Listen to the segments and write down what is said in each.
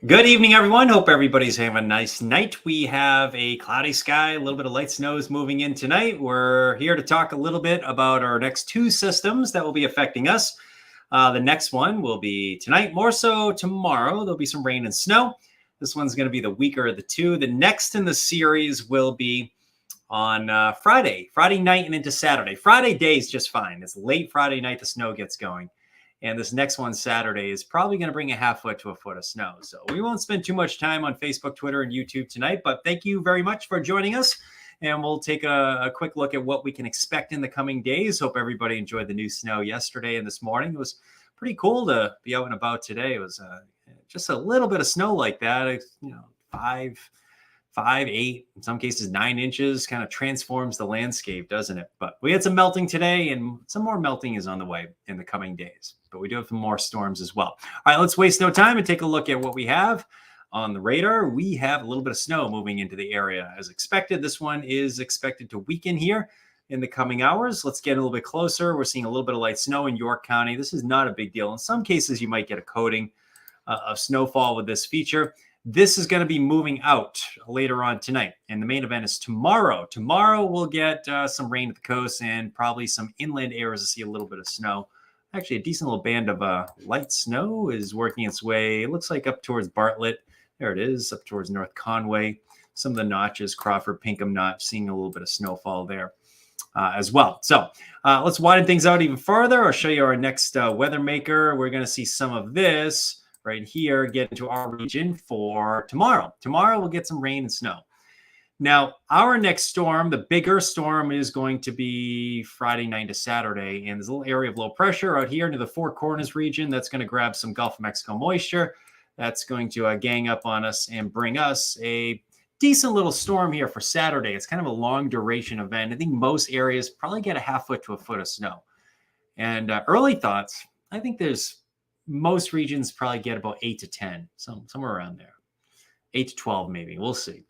Good evening, everyone. Hope everybody's having a nice night. We have a cloudy sky, a little bit of light snow is moving in tonight. We're here to talk a little bit about our next two systems that will be affecting us. The next one will be tonight, more so tomorrow. There'll be some rain and snow. This one's going to be the weaker of the two. The next in the series will be on Friday night and into Saturday. Friday day is just fine. It's late Friday night, the snow gets going. And this next one, Saturday, is probably going to bring a half foot to a foot of snow. So we won't spend too much time on Facebook, Twitter, and YouTube tonight. But thank you very much for joining us. And we'll take a quick look at what we can expect in the coming days. Hope everybody enjoyed the new snow yesterday and this morning. It was pretty cool to be out and about today. It was just a little bit of snow like that, five, 8, in some cases 9 inches, kind of transforms the landscape, doesn't it? But we had some melting today, and some more melting is on the way in the coming days. But we do have some more storms as well. All right, let's waste no time and take a look at what we have on the radar. We have a little bit of snow moving into the area as expected. This one is expected to weaken here in the coming hours. Let's get a little bit closer. We're seeing a little bit of light snow in York County. This is not a big deal. In some cases, you might get a coating of snowfall with this feature. This is going to be moving out later on tonight, and the main event is tomorrow. Tomorrow we'll get some rain at the coast and probably some inland areas to see a little bit of snow. Actually, a decent little band of light snow is working its way. It looks like up towards Bartlett. There it is, up towards North Conway. Some of the notches, Crawford, Pinkham Notch, seeing a little bit of snowfall there as well. So let's widen things out even further. I'll show you our next weather maker. We're going to see some of this right here get into our region for tomorrow. Tomorrow we'll get some rain and snow. Now, our next storm, the bigger storm, is going to be Friday night to Saturday. And there's a little area of low pressure out here into the Four Corners region that's going to grab some Gulf of Mexico moisture. That's going to gang up on us and bring us a decent little storm here for Saturday. It's kind of a long duration event. I think most areas probably get a half foot to a foot of snow. And early thoughts, I think most regions probably get about 8 to 10, somewhere around there. 8 to 12 maybe. We'll see.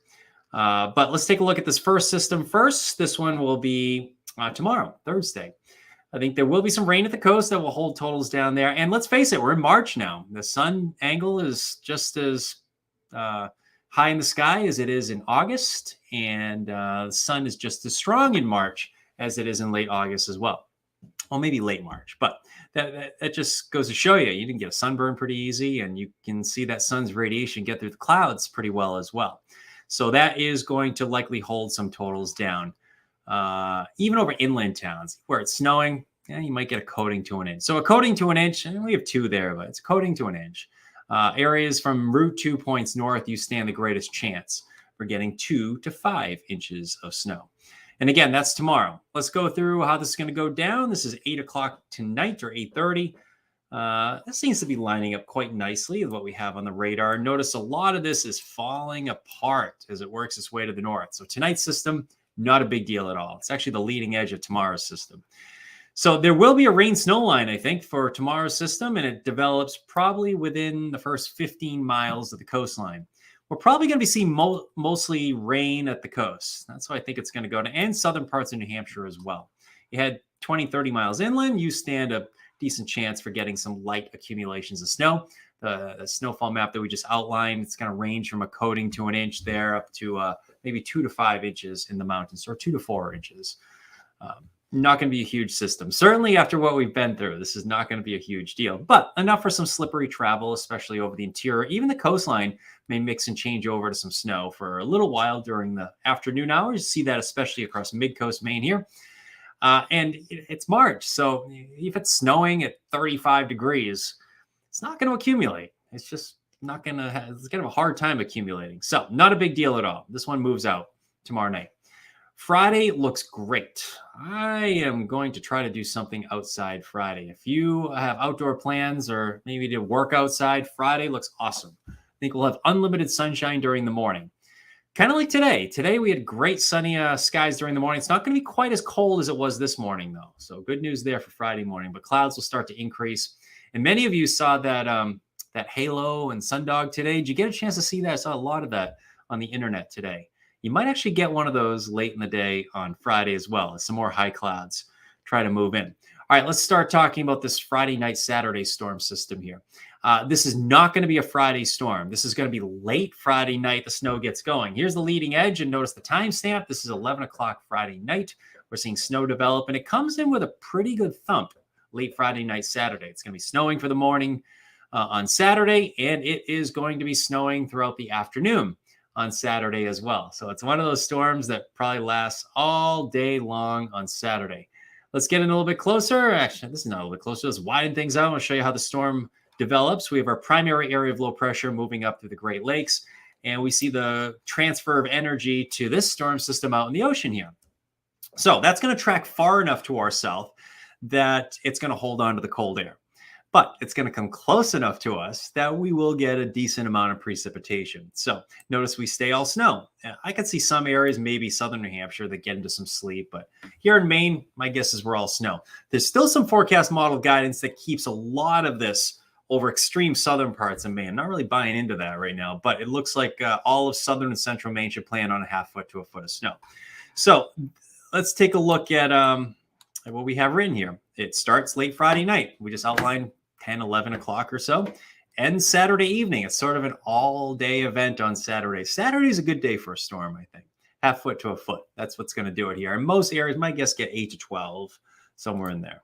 But let's take a look at this first system first. This one will be tomorrow, Thursday. I think there will be some rain at the coast that will hold totals down there. And let's face it, we're in March now. The sun angle is just as high in the sky as it is in August. And the sun is just as strong in March as it is in late August as well. Well, maybe late March, but that just goes to show you can get a sunburn pretty easy, and you can see that sun's radiation get through the clouds pretty well as well. So that is going to likely hold some totals down. Even over inland towns where it's snowing, you might get a coating to an inch. So a coating to an inch, and we have 2 there, but it's coating to an inch. Areas from Route 2 points north, you stand the greatest chance for getting 2 to 5 inches of snow. And again, that's tomorrow. Let's go through how this is going to go down. This is 8 o'clock tonight or 8:30. This seems to be lining up quite nicely with what we have on the radar. Notice a lot of this is falling apart as it works its way to the north. So tonight's system, not a big deal at all. It's actually the leading edge of tomorrow's system. So there will be a rain snow line, I think, for tomorrow's system, and it develops probably within the first 15 miles of the coastline. We're probably going to be seeing mostly rain at the coast. That's how I think it's going to go to, and southern parts of New Hampshire as well. You had 20, 30 miles inland, you stand a decent chance for getting some light accumulations of snow. The snowfall map that we just outlined, it's going to range from a coating to an inch there up to maybe 2 to 5 inches in the mountains, or 2 to 4 inches. Not going to be a huge system. Certainly after what we've been through, this is not going to be a huge deal, but enough for some slippery travel, especially over the interior. Even the coastline may mix and change over to some snow for a little while during the afternoon hours. You see that especially across mid-coast Maine here. And it's March, so if it's snowing at 35 degrees, it's not going to accumulate. It's just not going to have, it's going to have a hard time accumulating. So not a big deal at all. This one moves out tomorrow night. Friday looks great. I am going to try to do something outside Friday. If you have outdoor plans or maybe to work outside, Friday looks awesome. I think we'll have unlimited sunshine during the morning. Kind of like today. Today we had great sunny skies during the morning. It's not going to be quite as cold as it was this morning, though. So good news there for Friday morning. But clouds will start to increase. And many of you saw that halo and sundog today. Did you get a chance to see that? I saw a lot of that on the internet today. You might actually get one of those late in the day on Friday as well, as some more high clouds try to move in. All right, let's start talking about this Friday night, Saturday storm system here. This is not going to be a Friday storm. This is going to be late Friday night. The snow gets going. Here's the leading edge, and notice the timestamp. This is 11 o'clock Friday night. We're seeing snow develop, and it comes in with a pretty good thump late Friday night, Saturday. It's going to be snowing for the morning on Saturday, and it is going to be snowing throughout the afternoon on Saturday as well. So it's one of those storms that probably lasts all day long on Saturday. Let's get in a little bit closer. Actually, this is not a little bit closer. Let's widen things out. I'll show you how the storm develops. We have our primary area of low pressure moving up through the Great Lakes, and we see the transfer of energy to this storm system out in the ocean here. So that's going to track far enough to our south that it's going to hold on to the cold air. But it's going to come close enough to us that we will get a decent amount of precipitation. So notice we stay all snow. I can see some areas, maybe southern New Hampshire, that get into some sleep. But here in Maine, my guess is we're all snow. There's still some forecast model guidance that keeps a lot of this over extreme southern parts of Maine. I'm not really buying into that right now, but it looks like all of southern and central Maine should plan on a half foot to a foot of snow. So let's take a look at what we have written here. It starts late Friday night. We just outlined 10, 11 o'clock or so. Ends Saturday evening. It's sort of an all-day event on Saturday. Saturday is a good day for a storm, I think. Half foot to a foot. That's what's going to do it here. In most areas, my guess, get 8 to 12, somewhere in there.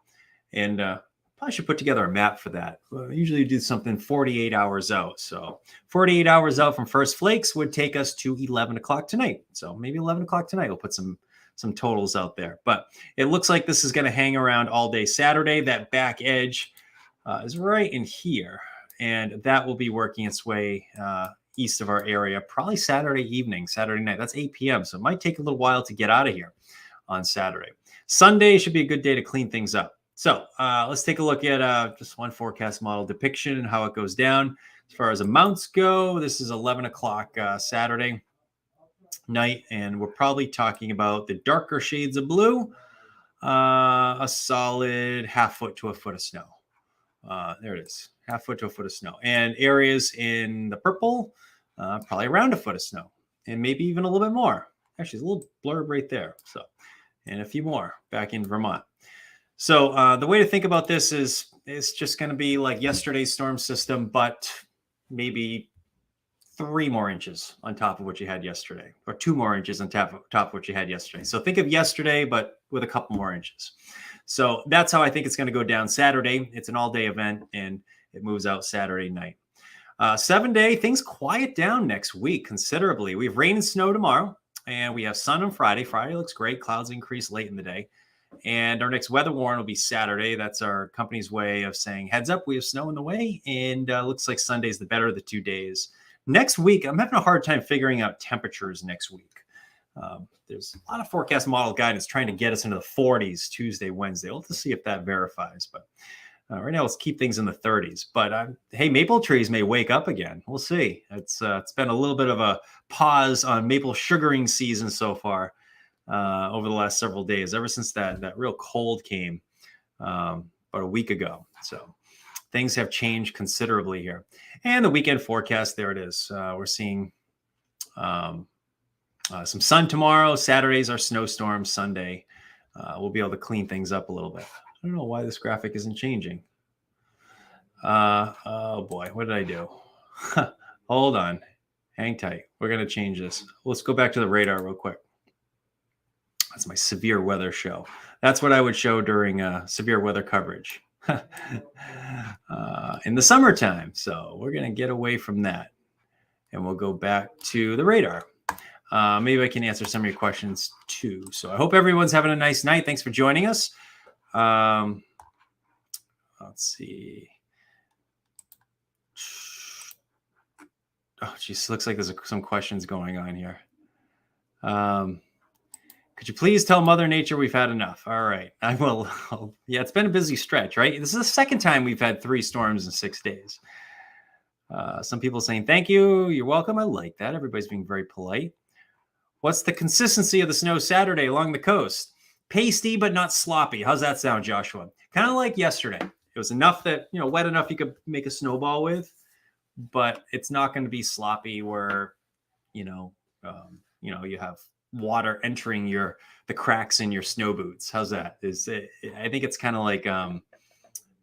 And probably should put together a map for that. Usually do something 48 hours out. So 48 hours out from first flakes would take us to 11 o'clock tonight. So maybe 11 o'clock tonight. We'll put some totals out there. But it looks like this is going to hang around all day Saturday. That back edge is right in here, and that will be working its way east of our area, probably Saturday evening, Saturday night. That's 8 p.m., so it might take a little while to get out of here on Saturday. Sunday should be a good day to clean things up. So let's take a look at just one forecast model depiction and how it goes down. As far as amounts go, this is 11 o'clock Saturday night, and we're probably talking about the darker shades of blue, a solid half foot to a foot of snow. There it is, half foot to a foot of snow. And areas in the purple, probably around a foot of snow, and maybe even a little bit more. Actually, there's a little blurb right there. So, and a few more back in Vermont. So the way to think about this is it's just going to be like yesterday's storm system, but maybe 3 more inches on top of what you had yesterday, or 2 more inches on top of what you had yesterday. So think of yesterday, but with a couple more inches. So that's how I think it's going to go down Saturday. It's an all-day event, and it moves out Saturday night. 7-day, things quiet down next week considerably. We have rain and snow tomorrow, and we have sun on Friday. Friday looks great. Clouds increase late in the day. And our next weather warning will be Saturday. That's our company's way of saying, heads up, we have snow in the way. And looks like Sunday's the better of the 2 days. Next week, I'm having a hard time figuring out temperatures next week. There's a lot of forecast model guidance trying to get us into the 40s Tuesday, Wednesday. We'll have to see if that verifies. But right now, let's keep things in the 30s. But hey, maple trees may wake up again. We'll see. It's been a little bit of a pause on maple sugaring season so far over the last several days, ever since that real cold came about a week ago. So things have changed considerably here. And the weekend forecast, there it is. We're seeing some sun tomorrow. Saturday's our snowstorm. Sunday, we'll be able to clean things up a little bit. I don't know why this graphic isn't changing. Oh boy, what did I do? Hold on. Hang tight. We're going to change this. Let's go back to the radar real quick. That's my severe weather show. That's what I would show during severe weather coverage in the summertime. So we're going to get away from that, and we'll go back to the radar. Maybe I can answer some of your questions too. So I hope everyone's having a nice night. Thanks for joining us. Let's see. Oh, geez, looks like there's some questions going on here. Could you please tell Mother Nature we've had enough? All right, I will. Yeah, it's been a busy stretch, right? This is the second time we've had 3 storms in 6 days. Some people saying, thank you, you're welcome. I like that. Everybody's being very polite. What's the consistency of the snow Saturday along the coast? Pasty, but not sloppy. How's that sound, Joshua? Kind of like yesterday. It was enough that, wet enough you could make a snowball with, but it's not going to be sloppy where, you have water entering the cracks in your snow boots. How's that? I think it's kind of like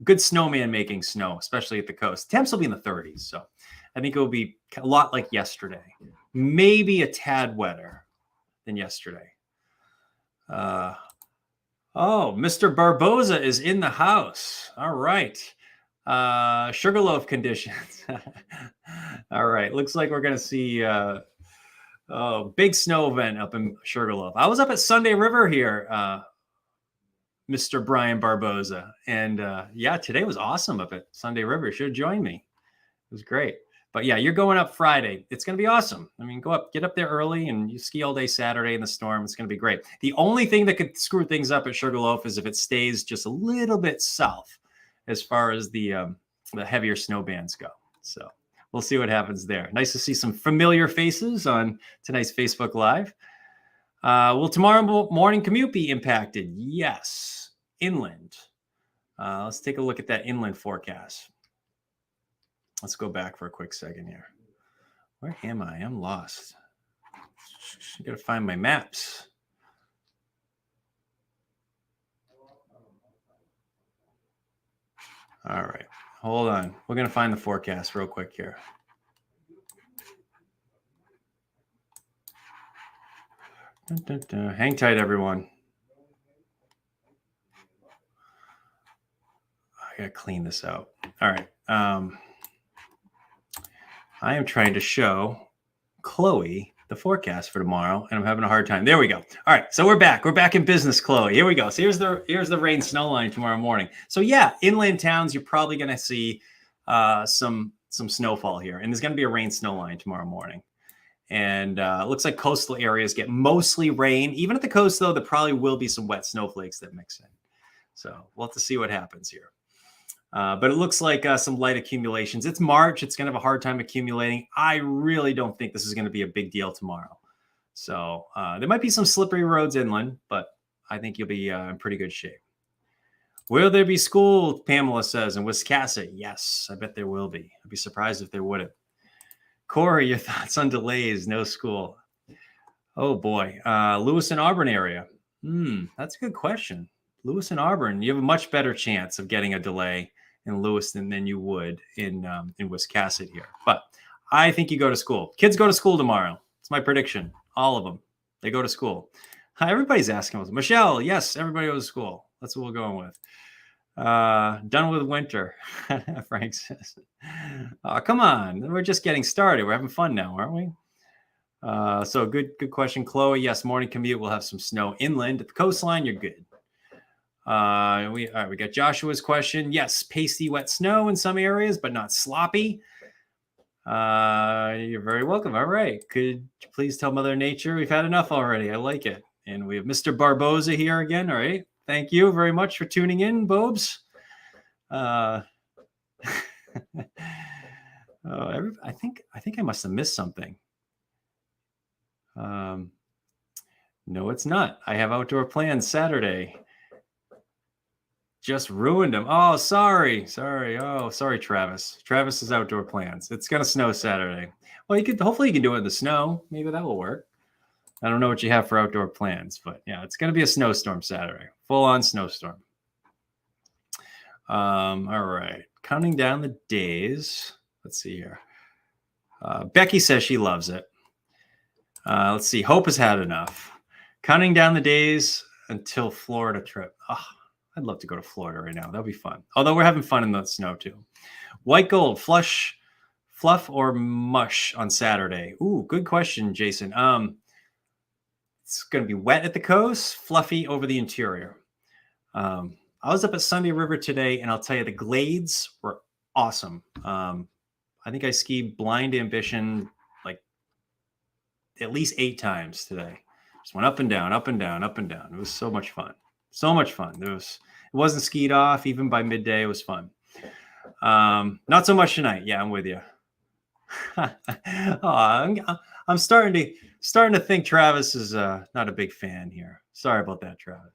good snowman making snow, especially at the coast. Temps will be in the 30s, so I think it will be a lot like yesterday. Maybe a tad wetter than yesterday. Oh, Mr. Barboza is in the house. All right. Sugarloaf conditions. All right. Looks like we're going to see big snow event up in Sugarloaf. I was up at Sunday River here, Mr. Brian Barboza. And yeah, today was awesome up at Sunday River. You should have joined me. It was great. But yeah, you're going up Friday. It's going to be awesome. I mean, get up there early and you ski all day Saturday in the storm. It's going to be great. The only thing that could screw things up at Sugarloaf is if it stays just a little bit south as far as the heavier snow bands go. So we'll see what happens there. Nice to see some familiar faces on tonight's Facebook Live. Will tomorrow morning commute be impacted? Yes. Inland. Let's take a look at that inland forecast. Let's go back for a quick second here. Where am I? I'm lost. I got to find my maps. All right. Hold on. We're going to find the forecast real quick here. Hang tight, everyone. I got to clean this out. All right. I am trying to show Chloe the forecast for tomorrow, and I'm having a hard time. There we go. All right, so we're back. We're back in business, Chloe. Here we go. So here's the rain snow line tomorrow morning. So yeah, inland towns, you're probably going to see some snowfall here, and there's going to be a rain snow line tomorrow morning. And it looks like coastal areas get mostly rain. Even at the coast, though, there probably will be some wet snowflakes that mix in. So we'll have to see what happens here. But it looks like some light accumulations. It's March. It's going to have a hard time accumulating. I really don't think this is going to be a big deal tomorrow. So there might be some slippery roads inland, but I think you'll be in pretty good shape. Will there be school, Pamela says, in Wiscasset? Yes, I bet there will be. I'd be surprised if there wouldn't. Corey, your thoughts on delays, no school? Oh, boy. Lewis and Auburn area. That's a good question. Lewis and Auburn, you have a much better chance of getting a delay in Lewiston than you would in Wiscasset here. But I think you go to school. Kids go to school tomorrow. It's my prediction. All of them. They go to school. Everybody's asking. Michelle, yes, everybody goes to school. That's what we're going with. Done with winter, Frank says. Come on. We're just getting started. We're having fun now, aren't we? So good question, Chloe. Yes, morning commute. We'll have some snow inland. At the coastline, you're good. We got Joshua's question. Yes, pasty wet snow in some areas, but not sloppy. You're very welcome. All right. Could you please tell Mother Nature we've had enough already? I like it. And we have Mr. Barboza here again. All right. Thank you very much for tuning in, Bobes. I think I must have missed something. No, it's not. I have outdoor plans Saturday. Just ruined them. Oh, sorry. Oh, sorry, Travis. Travis's outdoor plans. It's going to snow Saturday. Well, hopefully you can do it in the snow. Maybe that will work. I don't know what you have for outdoor plans, but yeah, it's going to be a snowstorm Saturday. Full on snowstorm. All right. Counting down the days. Let's see here. Becky says she loves it. Let's see. Hope has had enough. Counting down the days until Florida trip. Oh, I'd love to go to Florida right now. That'll be fun. Although we're having fun in the snow too. White gold, fluff or mush on Saturday? Ooh, good question, Jason. It's going to be wet at the coast, fluffy over the interior. I was up at Sunday River today, and I'll tell you, the glades were awesome. I think I skied Blind Ambition like at least 8 times today. Just went up and down, up and down, up and down. It was so much fun. So much fun. It wasn't skied off. Even by midday, it was fun. Not so much tonight. Yeah, I'm with you. I'm starting to think Travis is not a big fan here. Sorry about that, Travis.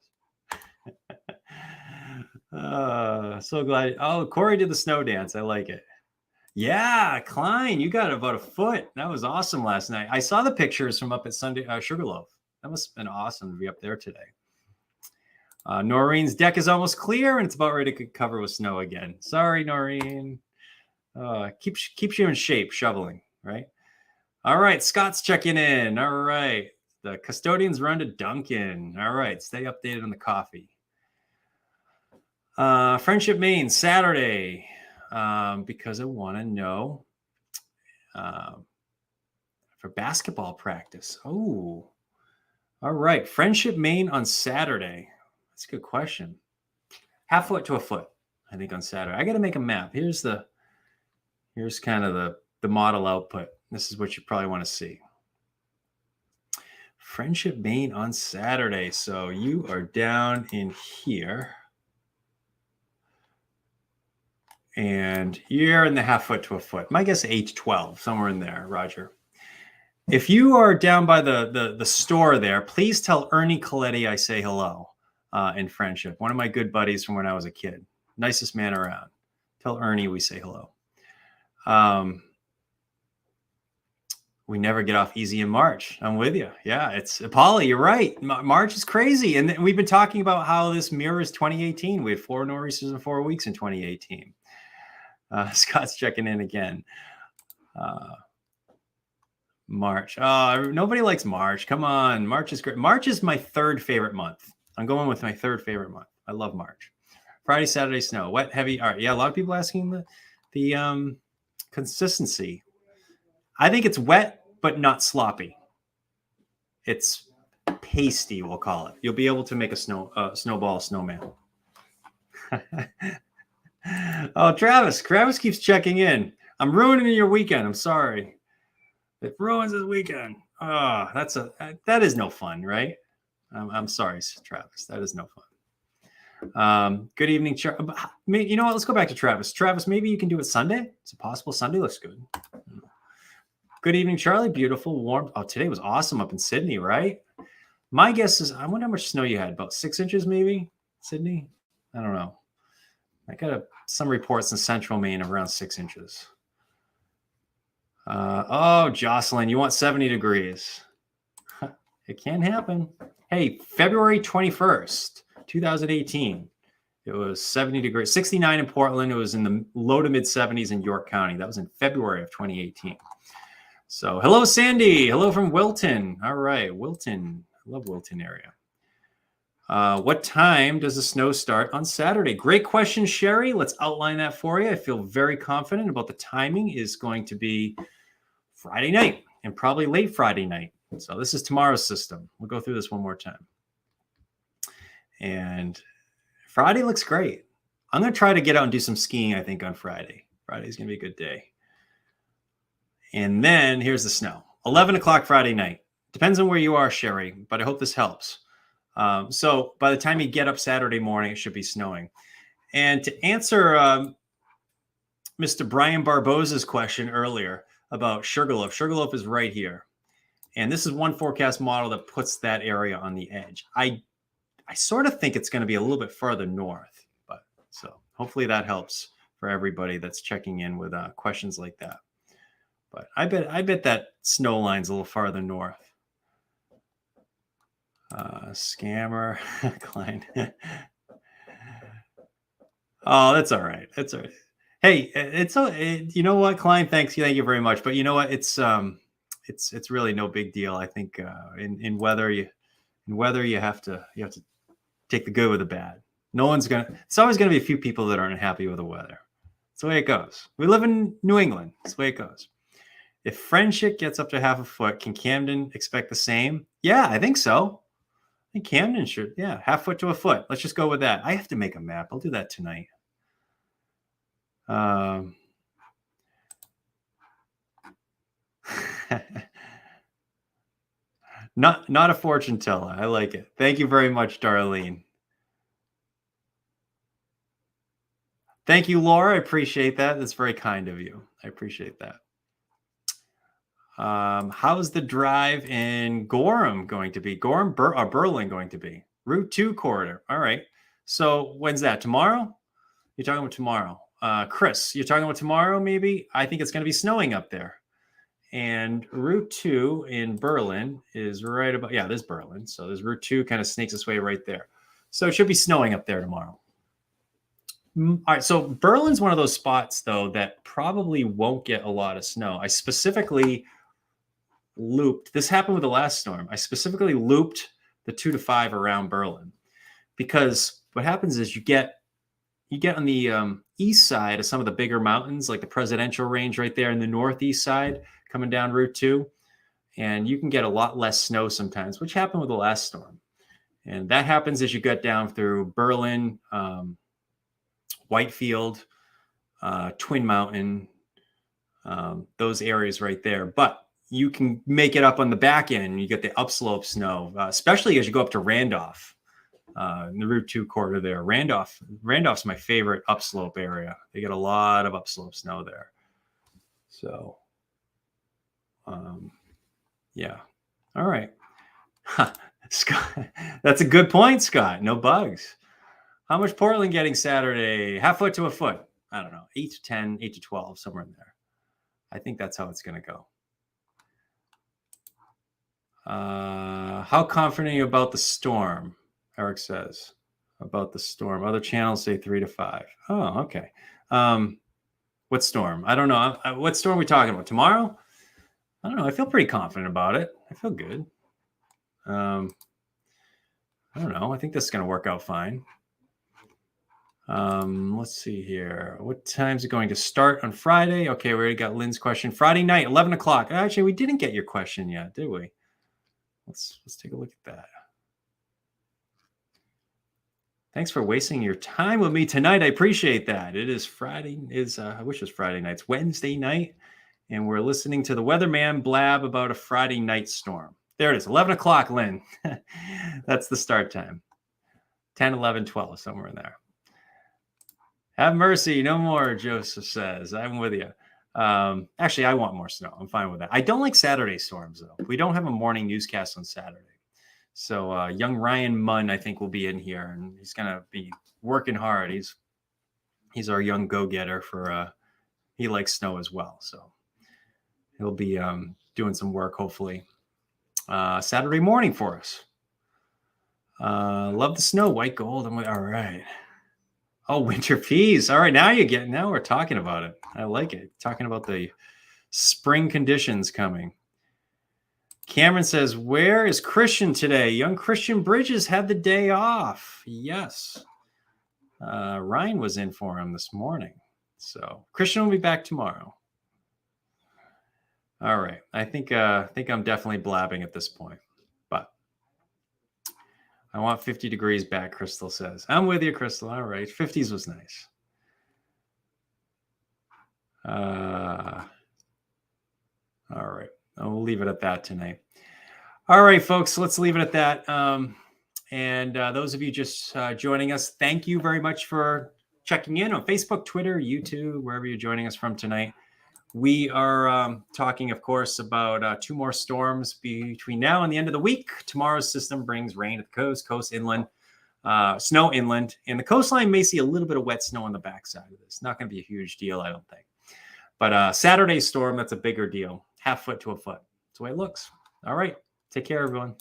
So glad. Oh, Corey did the snow dance. I like it. Yeah, Klein, you got about a foot. That was awesome last night. I saw the pictures from up at Sugarloaf. That must have been awesome to be up there today. Noreen's deck is almost clear, and it's about ready to cover with snow again. Sorry, Noreen. Keeps you in shape, shoveling, right? All right, Scott's checking in. All right. The custodians run to Duncan. All right, stay updated on the coffee. Friendship Maine, Saturday, because I want to know for basketball practice. Oh, all right. Friendship Maine on Saturday. That's a good question. Half foot to a foot, I think, on Saturday. I got to make a map. Here's kind of the model output. This is what you probably want to see. Friendship Maine on Saturday. So you are down in here. And you're in the half foot to a foot. My guess 8 to 12, somewhere in there, Roger. If you are down by the store there, please tell Ernie Coletti I say hello in Friendship. One of my good buddies from when I was a kid. Nicest man around. Tell Ernie we say hello. We never get off easy in March. I'm with you. Yeah, it's Paulie, you're right. March is crazy. And we've been talking about how this mirrors 2018. We had 4 nor'easters in 4 weeks in 2018. Scott's checking in again. March. Nobody likes March. Come on. March is great. March is my 3rd favorite month. I'm going with my 3rd favorite month. I love March. Friday, Saturday, snow. Wet, heavy. All right. Yeah, a lot of people asking the consistency. I think it's wet, but not sloppy. It's pasty, we'll call it. You'll be able to make a snowball snowman. Oh, Travis keeps checking in. I'm ruining your weekend. I'm sorry. It ruins his weekend. Oh, that is no fun, right? I'm sorry, Travis. That is no fun. Good evening, you know what? Let's go back to Travis. Travis, maybe you can do it Sunday. Is it possible? Sunday looks good. Good evening, Charlie. Beautiful, warm. Oh, today was awesome up in Sydney, right? My guess is, I wonder how much snow you had. About 6 inches, maybe, Sydney? I don't know. I got some reports in central Maine of around 6 inches. Jocelyn, you want 70 degrees. It can happen. Hey, February 21st, 2018. It was 70 degrees, 69 in Portland. It was in the low to mid 70s in York County. That was in February of 2018. So hello, Sandy. Hello from Wilton. All right, Wilton. I love Wilton area. What time does the snow start on Saturday? Great question, Sherry. Let's outline that for you. I feel very confident about the timing is going to be Friday night and probably late Friday night. So this is tomorrow's system. We'll go through this one more time. And Friday looks great. I'm going to try to get out and do some skiing, I think, on Friday. Friday's going to be a good day. And then here's the snow. 11 o'clock Friday night. Depends on where you are, Sherry, but I hope this helps. So by the time you get up Saturday morning, it should be snowing. And to answer Mr. Brian Barbosa's question earlier about Sugarloaf, Sugarloaf is right here. And this is one forecast model that puts that area on the edge. I sort of think it's going to be a little bit further north, but so hopefully that helps for everybody that's checking in with questions like that. But I bet that snow line's a little farther north. Scammer, Klein. Oh, that's all right. That's all right. Hey, you know what, Klein? Thank you very much. But you know what? It's really no big deal. I think in weather you have to take the good with the bad. It's always gonna be a few people that aren't happy with the weather. That's the way it goes. We live in New England. That's the way it goes. If Friendship gets up to half a foot, can Camden expect the same? Yeah, I think so. I think Camden should. Yeah, half foot to a foot. Let's just go with that. I have to make a map. I'll do that tonight. Not a fortune teller. I like it. Thank you very much, Darlene. Thank you, Laura. I appreciate that. That's very kind of you. I appreciate that. How's the drive in Gorham going to be? Berlin going to be? Route 2 corridor. All right. So when's that? Tomorrow? You're talking about tomorrow. Chris, you're talking about tomorrow maybe? I think it's going to be snowing up there. And Route 2 in Berlin is right about, yeah, there's Berlin. So there's Route 2 kind of snakes its way right there. So it should be snowing up there tomorrow. All right, so Berlin's one of those spots, though, that probably won't get a lot of snow. I specifically looped, this happened with the last storm. I specifically looped the 2 to 5 around Berlin because what happens is you get on the east side of some of the bigger mountains, like the Presidential Range right there in the northeast side, coming down Route 2, and you can get a lot less snow sometimes, which happened with the last storm. And that happens as you get down through Berlin, Whitefield, Twin Mountain, those areas right there. But you can make it up on the back end. You get the upslope snow, especially as you go up to Randolph. In the Route 2 corridor there. Randolph's my favorite upslope area. They get a lot of upslope snow there. So, yeah. All right. Scott, that's a good point, Scott. No bugs. How much Portland getting Saturday? Half foot to a foot. I don't know. 8 to 10, 8 to 12, somewhere in there. I think that's how it's going to go. How confident are you about the storm? Eric says about the storm. Other channels say 3 to 5. Oh, okay. What storm? I don't know. What storm are we talking about? Tomorrow? I don't know. I feel pretty confident about it. I feel good. I don't know. I think this is going to work out fine. Let's see here. What time is it going to start on Friday? Okay, we already got Lynn's question. Friday night, 11 o'clock. Actually, we didn't get your question yet, did we? Let's take a look at that. Thanks for wasting your time with me tonight. I appreciate that. It is Friday. I wish it was Friday night. It's Wednesday night, and we're listening to the weatherman blab about a Friday night storm. There it is, 11 o'clock, Lynn. That's the start time. 10, 11, 12, somewhere in there. Have mercy, no more, Joseph says. I'm with you. Actually, I want more snow. I'm fine with that. I don't like Saturday storms, though. We don't have a morning newscast on Saturday. So young Ryan Munn, I think, will be in here, and he's going to be working hard. He's our young go-getter for he likes snow as well. So he'll be doing some work, hopefully, Saturday morning for us. Love the snow, white gold. All right. Oh, winter peas. All right, now we're talking about it. I like it. Talking about the spring conditions coming. Cameron says, where is Christian today? Young Christian Bridges had the day off. Yes. Ryan was in for him this morning. So Christian will be back tomorrow. All right. I think I'm definitely blabbing at this point. But I want 50 degrees back, Crystal says. I'm with you, Crystal. All right. 50s was nice. All right. We'll leave it at that tonight. All right, folks, let's leave it at that. And those of you just joining us, thank you very much for checking in on Facebook, Twitter, YouTube, wherever you're joining us from tonight. We are talking, of course, about 2 more storms between now and the end of the week. Tomorrow's system brings rain at the coast inland, snow inland, and the coastline may see a little bit of wet snow on the backside of this. Not going to be a huge deal, I don't think. But Saturday's storm, that's a bigger deal. Half foot to a foot. That's the way it looks. All right. Take care, everyone.